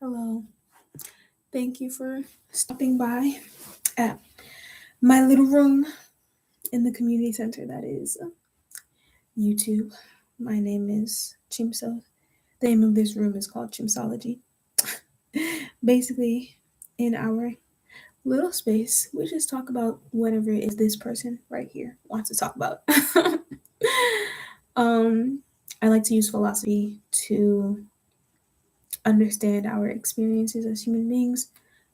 Hello. Thank you for stopping by at my little room in the community center that is YouTube. My name is Chimso. The name of this room is called Chimsology. Basically, in our little space, we just talk about whatever it is this person right here wants to talk about. um, I like to use philosophy to understand our experiences as human beings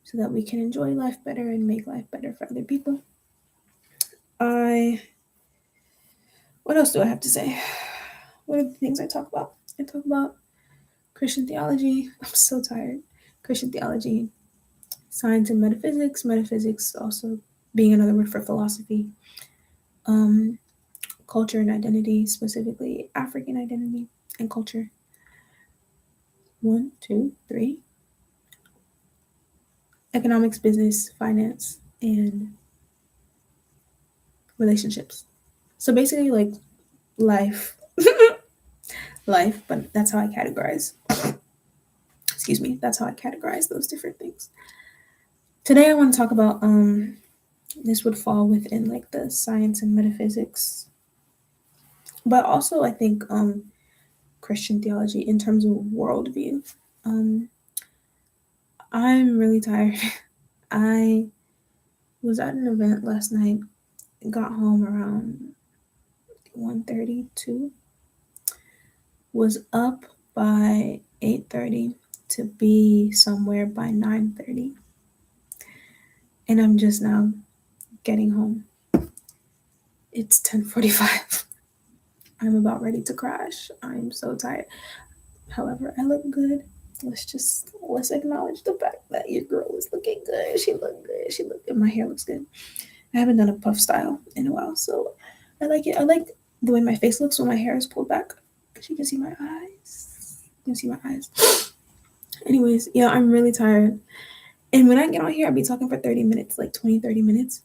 so that we can enjoy life better and make life better for other people. I What else do I have to say? What are the things I talk about? I talk about Christian theology. I'm so tired. Christian theology, science and metaphysics. Metaphysics also being another word for philosophy. Um, Culture and identity, specifically African identity and culture. One, two, three. Economics, business, finance, and relationships. So basically, like life, life. But that's how I categorize. Excuse me. That's how I categorize those different things. Today I want to talk about this would fall within like the science and metaphysics, but also I think Christian theology in terms of worldview. Um I'm really tired. I was at an event last night, got home around 1:32, was up by 8:30 to be somewhere by 9:30, and I'm just now getting home. It's 10:45. I'm about ready to crash. I'm so tired. However, I look good. Let's acknowledge the fact that your girl is looking good. She looked good. My hair looks good. I haven't done a puff style in a while, so I like it. I like the way my face looks when my hair is pulled back. Cause you can see my eyes. You can see my eyes. Anyways, yeah, I'm really tired. And when I get on here, I'll be talking for 30 minutes, like 20, 30 minutes.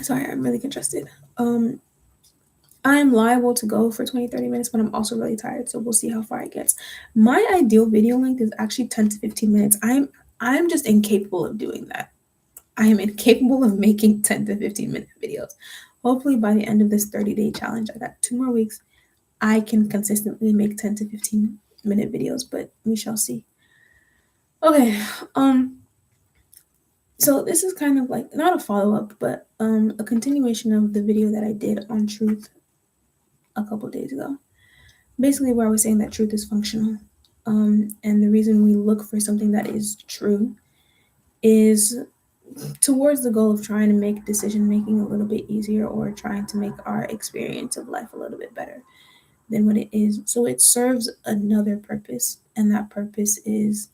Sorry, I'm really congested. I'm liable to go for 20, 30 minutes, but I'm also really tired, so we'll see how far it gets. My ideal video length is actually 10 to 15 minutes. I'm just incapable of doing that. I am incapable of making 10 to 15 minute videos. Hopefully by the end of this 30-day challenge, I got 2 more weeks, I can consistently make 10 to 15-minute videos, but we shall see. Okay, so this is kind of like not a follow-up, but a continuation of the video that I did on truth a couple days ago. Basically, where I was saying that truth is functional. And the reason we look for something that is true is towards the goal of trying to make decision making a little bit easier or trying to make our experience of life a little bit better than what it is. So it serves another purpose, and that purpose is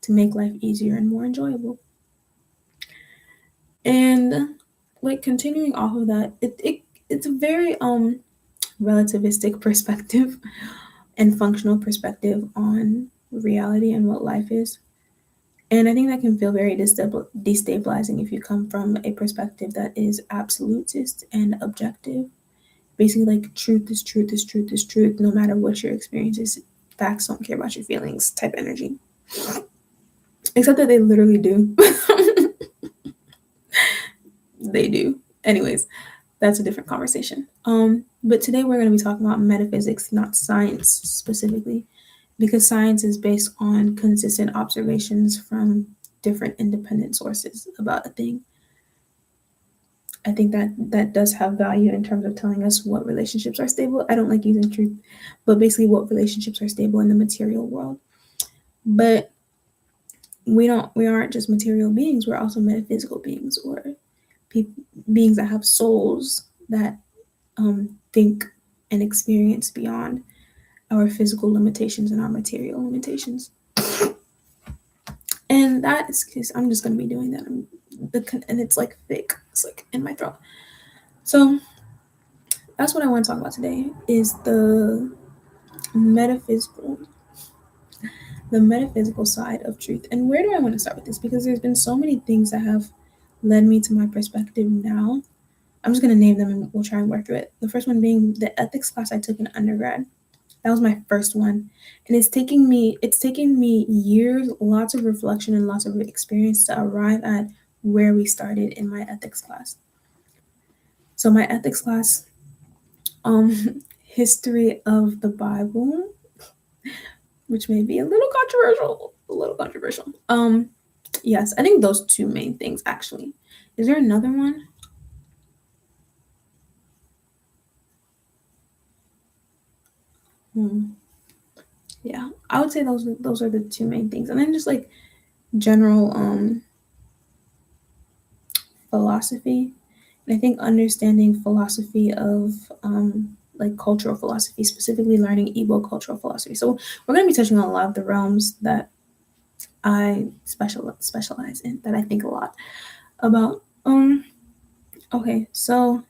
to make life easier and more enjoyable. And like continuing off of that, it's a very relativistic perspective and functional perspective on reality and what life is. And I think that can feel very destabilizing if you come from a perspective that is absolutist and objective. Basically, like truth is truth is truth is truth, no matter what your experience is. Facts don't care about your feelings type energy. Except that they literally do. They do. Anyways, that's a different conversation. But today we're going to be talking about metaphysics, not science specifically, because science is based on consistent observations from different independent sources about a thing. I think that does have value in terms of telling us what relationships are stable. I don't like using truth, but basically what relationships are stable in the material world. But we aren't just material beings, we're also metaphysical beings, or beings that have souls that think and experience beyond our physical limitations and our material limitations. And that is because I'm just going to be doing that. And it's like thick. It's like in my throat. So that's what I want to talk about today is the metaphysical side of truth. And where do I want to start with this? Because there's been so many things that have led me to my perspective now. I'm just going to name them and we'll try and work through it. The first one being the ethics class I took in undergrad. That was my first one. And it's taken me years, lots of reflection and lots of experience to arrive at where we started in my ethics class. So my ethics class, history of the Bible, which may be a little controversial, a little controversial. Yes, I think those two main things actually. Is there another one? Hmm. Yeah, I would say those are the two main things, and then just like general philosophy. And I think understanding philosophy of like cultural philosophy, specifically learning Igbo cultural philosophy. So we're going to be touching on a lot of the realms that I specialize in, that I think a lot about. Okay, so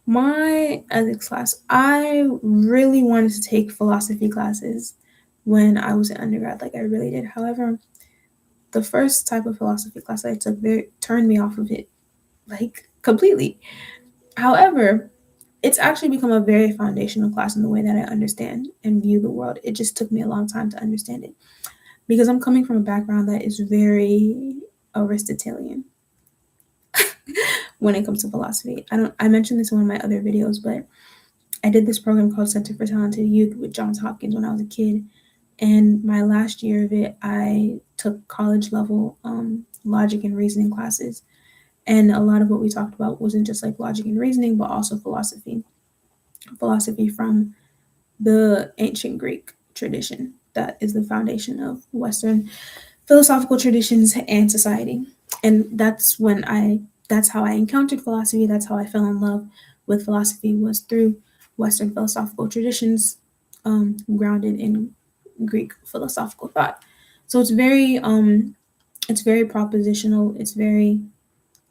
my ethics class, I really wanted to take philosophy classes when I was in undergrad, like I really did. However, the first type of philosophy class I took turned me off of it, like completely. However, it's actually become a very foundational class in the way that I understand and view the world. It just took me a long time to understand it because I'm coming from a background that is very Aristotelian when it comes to philosophy. I mentioned this in one of my other videos, but I did this program called Center for Talented Youth with Johns Hopkins when I was a kid. And my last year of it, I took college level logic and reasoning classes. And a lot of what we talked about wasn't just like logic and reasoning, but also philosophy from the ancient Greek tradition that is the foundation of Western philosophical traditions and society. And that's how I encountered philosophy. That's how I fell in love with philosophy, was through Western philosophical traditions, grounded in Greek philosophical thought. So it's very propositional. It's very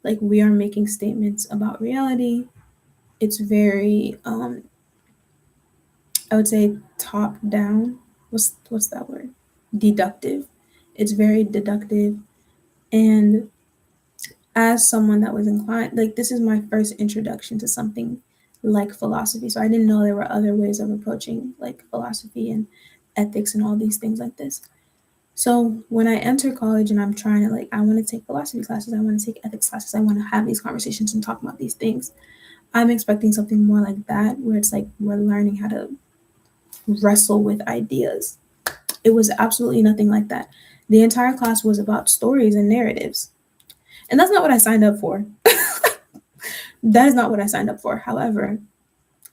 like we are making statements about reality. It's very I would say top down. What's that word? Deductive. It's very deductive. And as someone that was inclined, like this is my first introduction to something like philosophy. So I didn't know there were other ways of approaching like philosophy and ethics and all these things like this. So when I enter college and I'm trying to like I want to take philosophy classes, I want to take ethics classes, I want to have these conversations and talk about these things. I'm expecting something more like that, where it's like we're learning how to wrestle with ideas. It was absolutely nothing like that. The entire class was about stories and narratives. And that's not what I signed up for. That is not what I signed up for. However,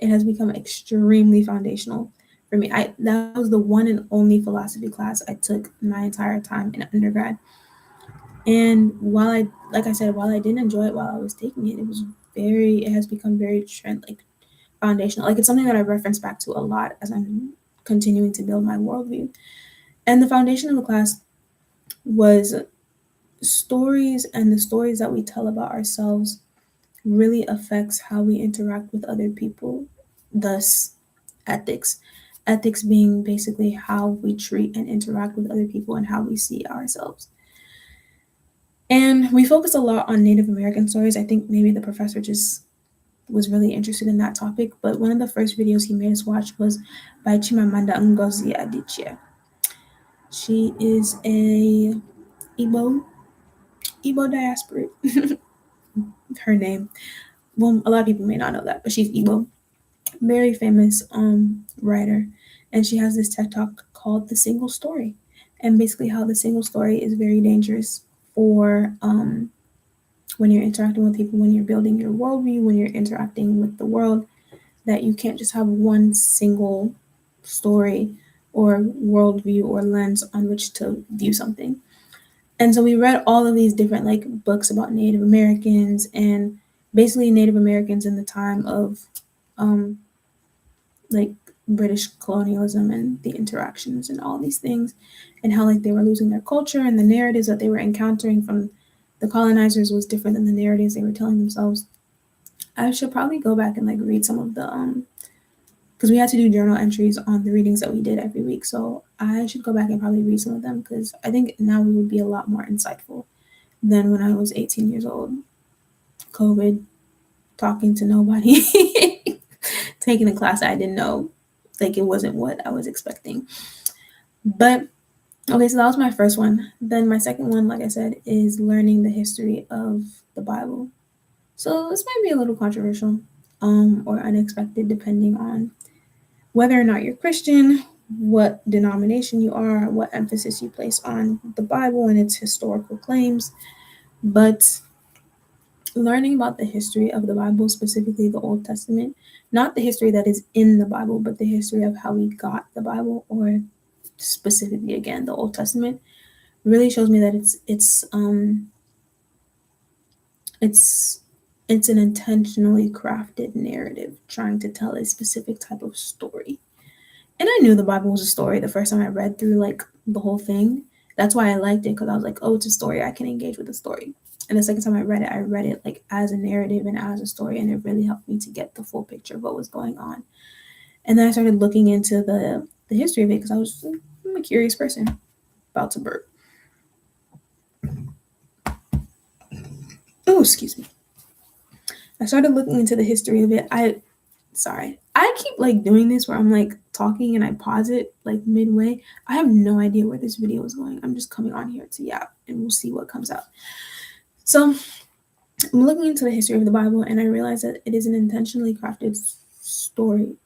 it has become extremely foundational for me. That was the one and only philosophy class I took my entire time in undergrad. And like I said, while I didn't enjoy it while I was taking it, it has become very trend, like foundational. Like it's something that I reference back to a lot as I'm continuing to build my worldview. And the foundation of the class was stories, and the stories that we tell about ourselves really affects how we interact with other people. Thus, ethics. Ethics being basically how we treat and interact with other people and how we see ourselves. And we focused a lot on Native American stories. I think maybe the professor just was really interested in that topic. But one of the first videos he made us watch was by Chimamanda Ngozi Adichie. She is a Igbo Igbo diaspora. Her name. Well, a lot of people may not know that, but she's Igbo. Very famous writer. And she has this TED Talk called The Single Story. And basically how the single story is very dangerous for when you're interacting with people, when you're building your worldview, when you're interacting with the world, that you can't just have one single story or worldview or lens on which to view something. And so we read all of these different like books about Native Americans and basically Native Americans in the time of um, like British colonialism and the interactions and all these things, and how like they were losing their culture, and the narratives that they were encountering from the colonizers was different than the narratives they were telling themselves. I should probably go back and like read some of the because we had to do journal entries on the readings that we did every week. So I should go back and probably read some of them because I think now we would be a lot more insightful than when I was 18 years old. COVID, talking to nobody, taking a class I didn't know like it wasn't what I was expecting. But okay, so that was my first one. Then my second one, like I said, is learning the history of the Bible. So this might be a little controversial, or unexpected, depending on whether or not you're Christian, what denomination you are, what emphasis you place on the Bible and its historical claims. But learning about the history of the Bible, specifically the Old Testament, not the history that is in the Bible, but the history of how we got the Bible, or specifically again the Old Testament, really shows me that it's it's an intentionally crafted narrative trying to tell a specific type of story. And I knew the Bible was a story the first time I read through like the whole thing. That's why I liked it, because I was like, oh, it's a story. I can engage with the story. And the second time I read it like as a narrative and as a story, and it really helped me to get the full picture of what was going on. And then I started looking into the history of it, because I'm a curious person. About to burp. Oh, excuse me. I started looking into the history of it. I keep like doing this where I'm like talking and I pause it like midway. I have no idea where this video is going. I'm just coming on here to yap and we'll see what comes out. So I'm looking into the history of the Bible, and I realize that it is an intentionally crafted story.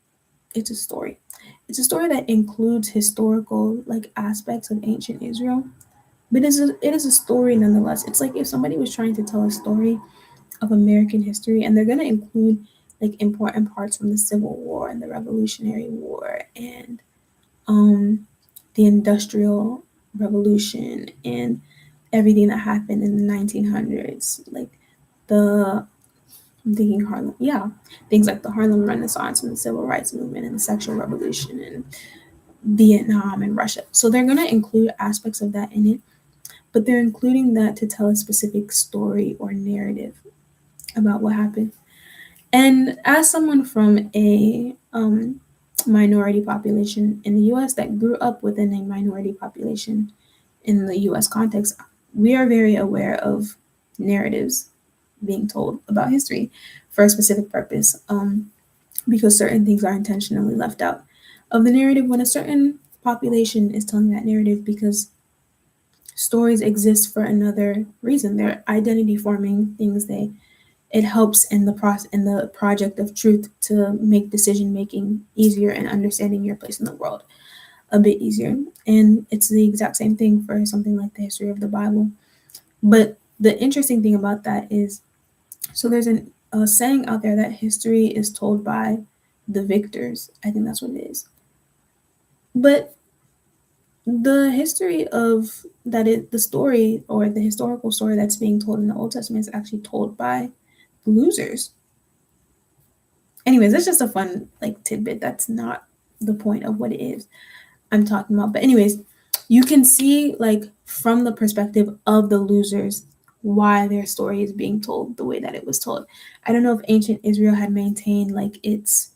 It's a story. It's a story that includes historical like aspects of ancient Israel, but it is a story nonetheless. It's like if somebody was trying to tell a story of American history, and they're going to include like important parts from the Civil War and the Revolutionary War and the Industrial Revolution and everything that happened in the 1900s, like the I'm thinking Harlem, yeah, things like the Harlem Renaissance and the Civil Rights Movement and the Sexual Revolution and Vietnam and Russia. So they're going to include aspects of that in it, but they're including that to tell a specific story or narrative about what happened. And as someone from a minority population in the US that grew up within a minority population in the US context, we are very aware of narratives being told about history for a specific purpose, because certain things are intentionally left out of the narrative when a certain population is telling that narrative, because stories exist for another reason. They're identity forming things. It helps in the project of truth to make decision making easier and understanding your place in the world a bit easier. And it's the exact same thing for something like the history of the Bible. But the interesting thing about that is, so there's a saying out there that history is told by the victors. I think that's what it is. But the history of the story or the historical story that's being told in the Old Testament is actually told by losers. Anyways, that's just a fun like tidbit. That's not the point of what it is I'm talking about. But anyways, you can see like from the perspective of the losers why their story is being told the way that it was told. I don't know if ancient Israel had maintained like its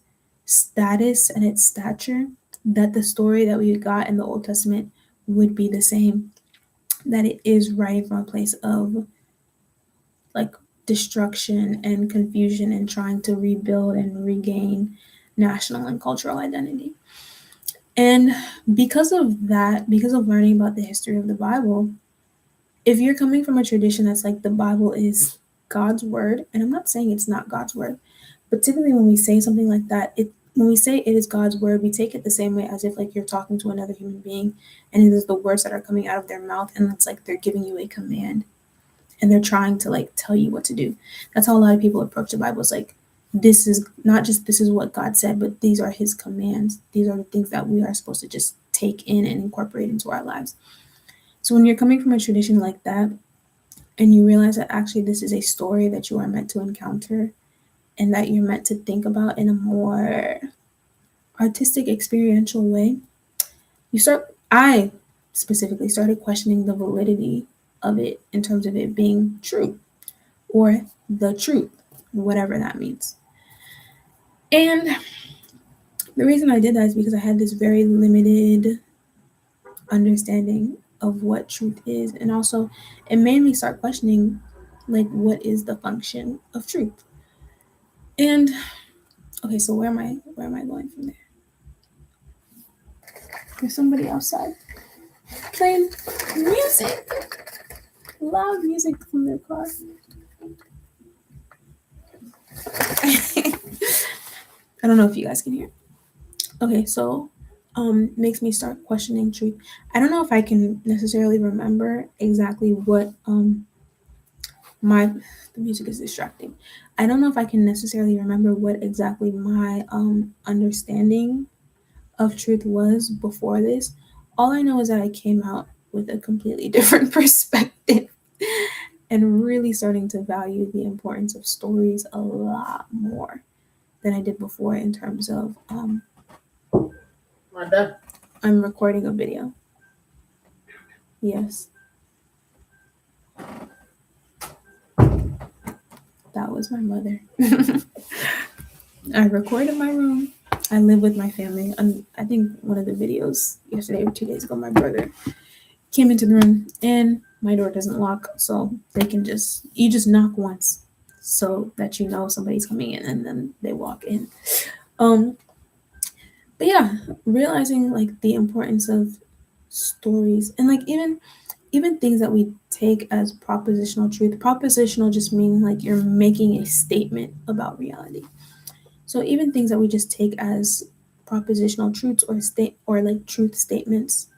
status and its stature, that the story that we got in the Old Testament would be the same, that it is writing from a place of like destruction and confusion and trying to rebuild and regain national and cultural identity. And because of that, because of learning about the history of the Bible, if you're coming from a tradition that's like the Bible is God's word, and I'm not saying it's not God's word, but typically when we say something like that, when we say it is God's word, we take it the same way as if like you're talking to another human being, and it is the words that are coming out of their mouth, and it's like they're giving you a command, and they're trying to like tell you what to do. That's how a lot of people approach the Bible. It's like, this is not just this is what God said, but these are his commands. These are the things that we are supposed to just take in and incorporate into our lives. So when you're coming from a tradition like that, and you realize that actually this is a story that you are meant to encounter and that you're meant to think about in a more artistic, experiential way, I specifically started questioning the validity of it in terms of it being true or the truth, whatever that means. And the reason I did that is because I had this very limited understanding of what truth is. And also, it made me start questioning, like, what is the function of truth? And okay, so where am I going from there? There's somebody outside playing music, loud music from their car. I don't know if you guys can hear. Okay, so makes me start questioning truth. I don't know if I can necessarily remember exactly what my the music is distracting. I don't know if I can necessarily remember what exactly my understanding of truth was before this. All I know is that I came out with a completely different perspective and really starting to value the importance of stories a lot more than I did before in terms of I'm recording a video. Yes. That was my mother. I record in my room. I live with my family. And I think one of the videos yesterday or 2 days ago, my brother came into the room and my door doesn't lock. So they can you just knock once so that you know somebody's coming in and then they walk in. Um, but yeah, realizing like the importance of stories and like even things that we take as propositional truth. Propositional just meaning like you're making a statement about reality. So even things that we just take as propositional truths or like truth statements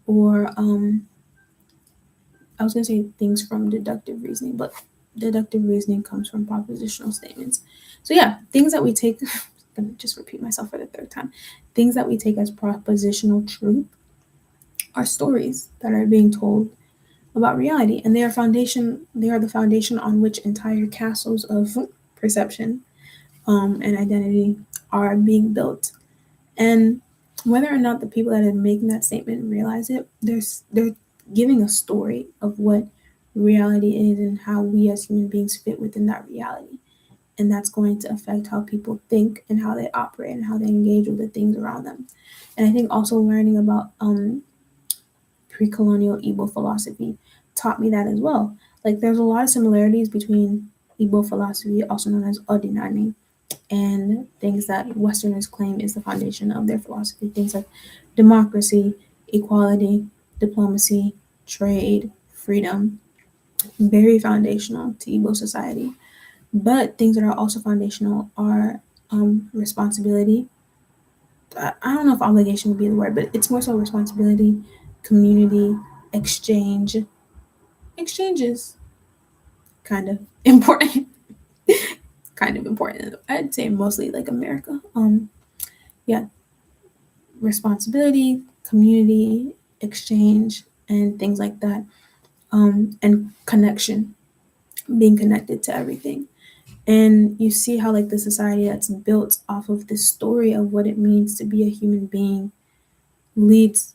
or I was gonna say things from deductive reasoning, but deductive reasoning comes from propositional statements. So yeah, things that we take let me just repeat myself for the third time. Things that we take as propositional truth are stories that are being told about reality, and they are the foundation on which entire castles of perception and identity are being built. And whether or not the people that are making that statement realize it, they're giving a story of what reality is and how we as human beings fit within that reality. And that's going to affect how people think and how they operate and how they engage with the things around them. And I think also learning about pre-colonial Igbo philosophy taught me that as well. Like there's a lot of similarities between Igbo philosophy, also known as Odinani, and things that Westerners claim is the foundation of their philosophy. Things like democracy, equality, diplomacy, trade, freedom, very foundational to Igbo society. But things that are also foundational are responsibility. I don't know if obligation would be the word, but it's more so responsibility, community, exchange. Exchanges kind of important. Kind of important. I'd say mostly like America. Yeah, responsibility, community, exchange, and things like that. And connection, being connected to everything. And you see how like the society that's built off of this story of what it means to be a human being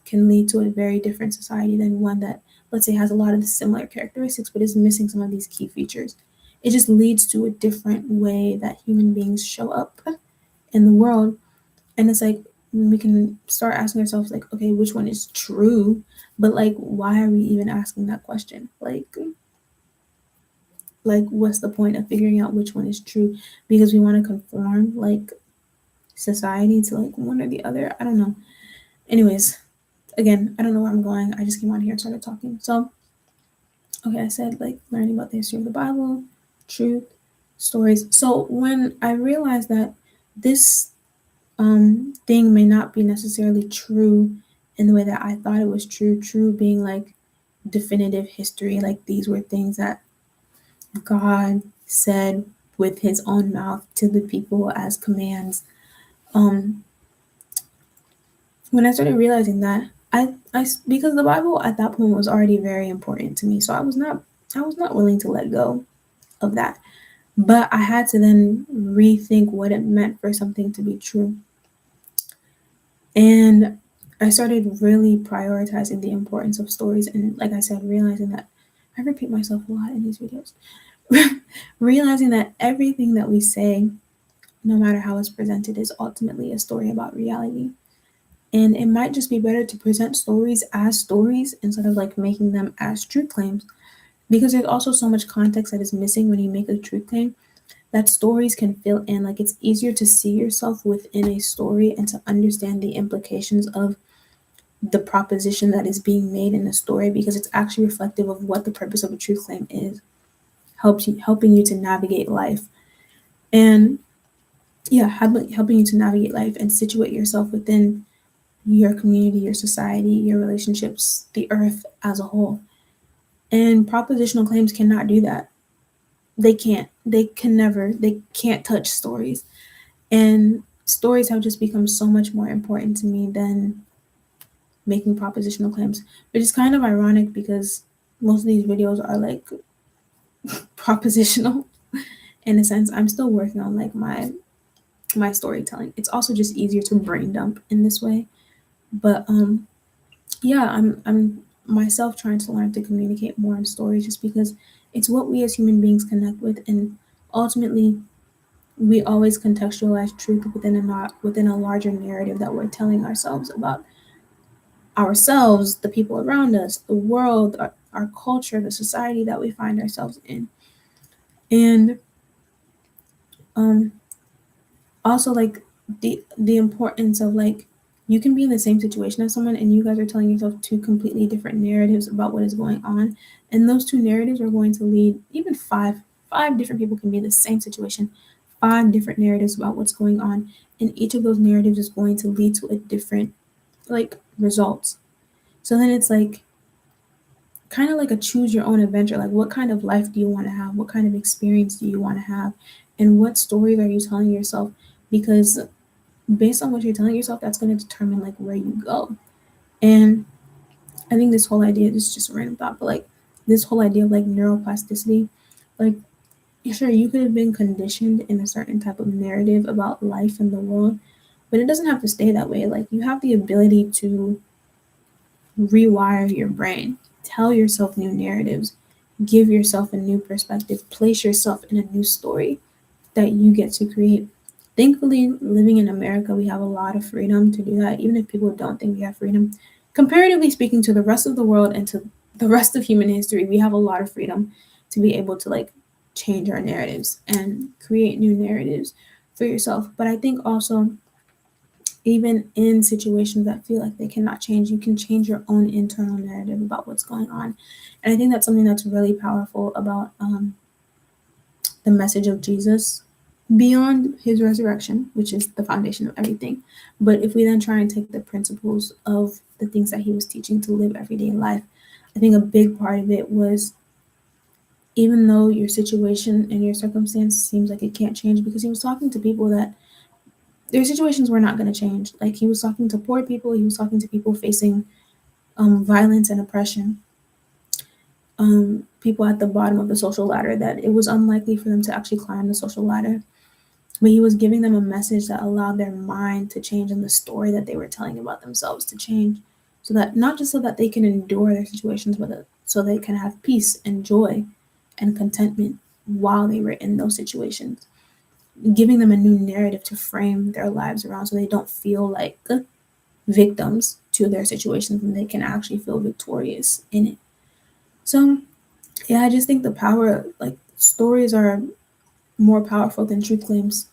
can lead to a very different society than one that, let's say, has a lot of the similar characteristics but is missing some of these key features. It just leads to a different way that human beings show up in the world. And it's like we can start asking ourselves like, okay, which one is true? But like why are we even asking that question? Like what's the point of figuring out which one is true? Because we want to conform like society to like one or the other. I don't know. Anyways, again, I don't know where I'm going. I just came on here and started talking. So okay, I said like learning about the history of the Bible, truth, stories. So when I realized that this thing may not be necessarily true in the way that I thought it was true, true being like definitive history, like these were things that God said with his own mouth to the people as commands. Um, when I started realizing that, because the Bible at that point was already very important to me, so I was not willing to let go of that. But I had to then rethink what it meant for something to be true. And I started really prioritizing the importance of stories. And like I said, realizing that I repeat myself a lot in these videos, realizing that everything that we say, no matter how it's presented, is ultimately a story about reality. And it might just be better to present stories as stories instead of like making them as truth claims. Because there's also so much context that is missing when you make a truth claim that stories can fill in. Like it's easier to see yourself within a story and to understand the implications of the proposition that is being made in the story, because it's actually reflective of what the purpose of a truth claim is, helping you to navigate life. And yeah, helping you to navigate life and situate yourself within your community, your society, your relationships, the earth as a whole. And propositional claims cannot do that. They can't. They can never. They can't touch stories. And stories have just become so much more important to me than making propositional claims, which is kind of ironic because most of these videos are like propositional in a sense. I'm still working on like my storytelling. It's also just easier to brain dump in this way. But yeah, I'm myself trying to learn to communicate more in stories, just because it's what we as human beings connect with, and ultimately we always contextualize truth within a larger narrative that we're telling ourselves about ourselves, the people around us, the world, our culture, the society that we find ourselves in. And um also like the importance of like, you can be in the same situation as someone and you guys are telling yourself two completely different narratives about what is going on, and those two narratives are going to lead, even five different people can be in the same situation, five different narratives about what's going on, and each of those narratives is going to lead to a different like results. So then it's like kind of like a choose your own adventure. Like, what kind of life do you want to have? What kind of experience do you want to have? And what stories are you telling yourself? Because based on what you're telling yourself, that's going to determine like where you go. And I think this whole idea, this is just a random thought, but like this whole idea of like neuroplasticity, like sure, you could have been conditioned in a certain type of narrative about life and the world, but it doesn't have to stay that way. Like, you have the ability to rewire your brain, tell yourself new narratives, give yourself a new perspective, place yourself in a new story that you get to create. Thankfully, living in America, we have a lot of freedom to do that, even if people don't think we have freedom. Comparatively speaking to the rest of the world and to the rest of human history, we have a lot of freedom to be able to like change our narratives and create new narratives for yourself. But I think also, even in situations that feel like they cannot change, you can change your own internal narrative about what's going on. And I think that's something that's really powerful about the message of Jesus beyond his resurrection, which is the foundation of everything. But if we then try and take the principles of the things that he was teaching to live everyday life, I think a big part of it was, even though your situation and your circumstance seems like it can't change, because he was talking to people that their situations were not going to change. Like, he was talking to poor people, he was talking to people facing violence and oppression, people at the bottom of the social ladder that it was unlikely for them to actually climb the social ladder. But he was giving them a message that allowed their mind to change and the story that they were telling about themselves to change, so that not just so that they can endure their situations, but so they can have peace and joy and contentment while they were in those situations, giving them a new narrative to frame their lives around, so they don't feel like victims to their situations and they can actually feel victorious in it. So yeah, I just think the power, like, stories are more powerful than truth claims.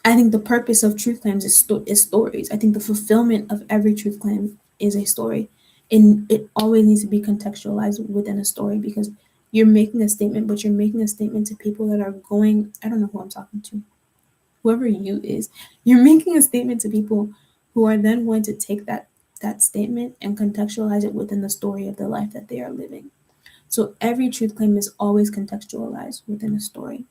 I think the purpose of truth claims is stories. I think the fulfillment of every truth claim is a story, and it always needs to be contextualized within a story, because you're making a statement, but you're making a statement to people that are going. I don't know who I'm talking to. Whoever you is, you're making a statement to people who are then going to take that statement and contextualize it within the story of the life that they are living. So every truth claim is always contextualized within a story.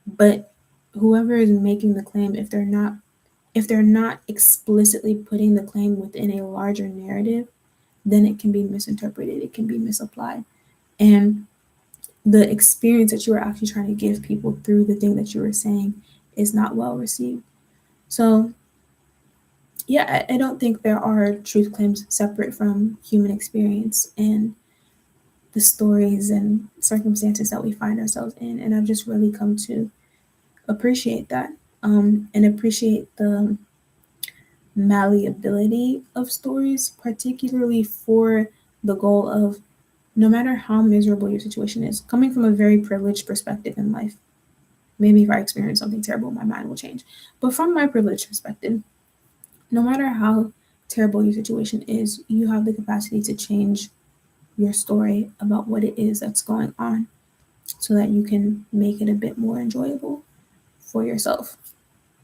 But whoever is making the claim, if they're not explicitly putting the claim within a larger narrative, then it can be misinterpreted, it can be misapplied. And the experience that you are actually trying to give people through the thing that you were saying is not well received. So yeah, I don't think there are truth claims separate from human experience and the stories and circumstances that we find ourselves in. And I've just really come to appreciate that, and appreciate the malleability of stories, particularly for the goal of, no matter how miserable your situation is, coming from a very privileged perspective in life. Maybe if I experience something terrible, my mind will change. But from my privileged perspective, no matter how terrible your situation is, you have the capacity to change your story about what it is that's going on so that you can make it a bit more enjoyable for yourself.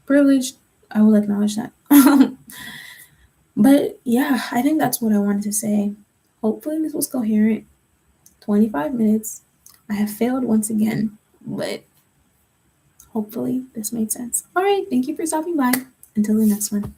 Privileged, I will acknowledge that. But yeah, I think that's what I wanted to say. Hopefully, this was coherent. 25 minutes. I have failed once again, but hopefully, this made sense. All right, thank you for stopping by. Until the next one.